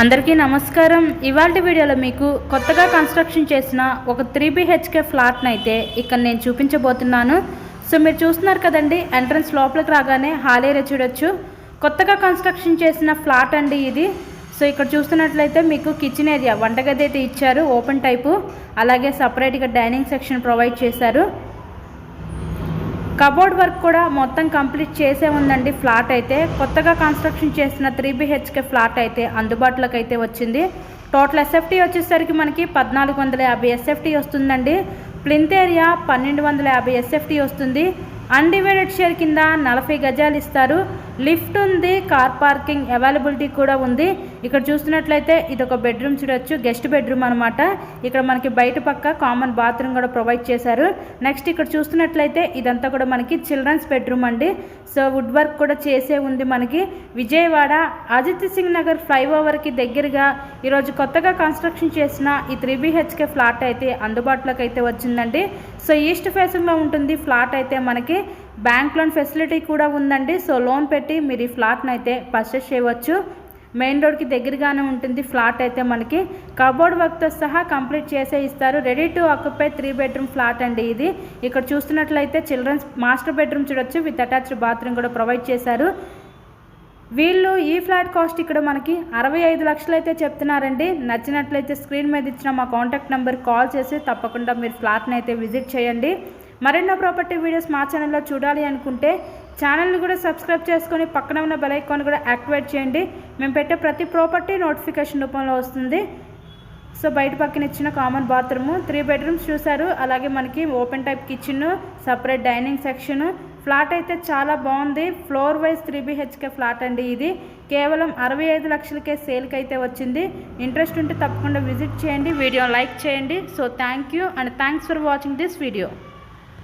అందరికీ నమస్కారం. ఇవాల్టి వీడియోలో మీకు కొత్తగా కన్స్ట్రక్షన్ చేసిన ఒక 3 BHK ఫ్లాట్ని అయితే ఇక్కడ నేను చూపించబోతున్నాను. సో మీరు చూస్తున్నారు కదండి, ఎంట్రన్స్ లోపలికి రాగానే హాల్ ఏరియా చూడొచ్చు. కొత్తగా కన్స్ట్రక్షన్ చేసిన ఫ్లాట్ అండి ఇది. సో ఇక్కడ చూస్తున్నట్లయితే మీకు కిచెన్ ఏరియా, వంటగది అయితే ఇచ్చారు ఓపెన్ టైపు. అలాగే సపరేట్గా డైనింగ్ సెక్షన్ ప్రొవైడ్ చేశారు. కబోర్డ్ వర్క్ కూడా మొత్తం కంప్లీట్ చేసే ఉందండి. ఫ్లాట్ అయితే కొత్తగా కన్స్ట్రక్షన్ చేసిన 3 BHK ఫ్లాట్ అయితే అందుబాటులోకి అయితే వచ్చింది. టోటల్ ఎస్ఎఫ్టీ వచ్చేసరికి మనకి 1450 ఎస్ఎఫ్టీ వస్తుందండి. ప్లింత్ ఏరియా 1250 ఎస్ఎఫ్టీ వస్తుంది. అన్డివైడెడ్ షేర్ కింద 40 గజాలు ఇస్తారు. లిఫ్ట్ ఉంది, కార్ పార్కింగ్ అవైలబిలిటీ కూడా ఉంది. ఇక్కడ చూస్తున్నట్లయితే ఇది ఒక బెడ్రూమ్ చూడొచ్చు, గెస్ట్ బెడ్రూమ్ అనమాట. ఇక్కడ మనకి బయట పక్క కామన్ బాత్రూమ్ కూడా ప్రొవైడ్ చేశారు. నెక్స్ట్ ఇక్కడ చూస్తున్నట్లయితే ఇదంతా కూడా మనకి చిల్డ్రన్స్ బెడ్రూమ్ అండి. సో వుడ్ వర్క్ కూడా చేసే ఉంది మనకి. విజయవాడ ఆదిత్య సింగ్ నగర్ ఫ్లైఓవర్కి దగ్గరగా ఈరోజు కొత్తగా కన్స్ట్రక్షన్ చేసిన ఈ 3 BHK ఫ్లాట్ అయితే అందుబాటులోకి అయితే వచ్చిందండి. సో ఈస్ట్ ఫేసింగ్లో ఉంటుంది ఫ్లాట్ అయితే మనకి. బ్యాంక్ లోన్ ఫెసిలిటీ కూడా ఉందండి. సో లోన్ పెట్టి మీరు ఈ ఫ్లాట్ని అయితే పర్చేస్ చేయవచ్చు. మెయిన్ రోడ్కి దగ్గరగానే ఉంటుంది ఫ్లాట్ అయితే మనకి. కబోర్డ్ వర్క్తో సహా కంప్లీట్ చేసే ఇస్తారు. Ready to occupy 3 bedroom flat అండి ఇది. ఇక్కడ చూస్తున్నట్లయితే చిల్డ్రన్స్ మాస్టర్ బెడ్రూమ్ చూడొచ్చు, విత్ అటాచ్డ్ బాత్రూమ్ కూడా ప్రొవైడ్ చేశారు. వీళ్ళు ఈ ఫ్లాట్ కాస్ట్ ఇక్కడ మనకి 65 లక్షలు అయితే చెప్తున్నారండి. నచ్చినట్లయితే స్క్రీన్ మీద ఇచ్చిన మా కాంటాక్ట్ నెంబర్ కాల్ చేసి తప్పకుండా మీరు ఫ్లాట్ని అయితే విజిట్ చేయండి. మరెన్నో ప్రాపర్టీ వీడియోస్ మా ఛానల్లో చూడాలి అనుకుంటే ఛానల్ని కూడా సబ్స్క్రైబ్ చేసుకొని పక్కన ఉన్న బెల్ ఐకాన్ కూడా యాక్టివేట్ చేయండి. మేము పెట్టే ప్రతి ప్రాపర్టీ నోటిఫికేషన్ రూపంలో వస్తుంది. సో బయట పక్కన ఇచ్చిన కామన్ బాత్రూము, 3 బెడ్రూమ్స్ చూశారు. అలాగే మనకి open type kitchen, separate dining section. Flat అయితే చాలా బాగుంది. ఫ్లోర్ వైజ్ 3 BHK ఫ్లాట్ అండి ఇది. కేవలం 65 లక్షలకే సేల్కి అయితే వచ్చింది. ఇంట్రెస్ట్ ఉంటే తప్పకుండా విజిట్ చేయండి, వీడియో లైక్ చేయండి. So thank you and thanks for watching this video.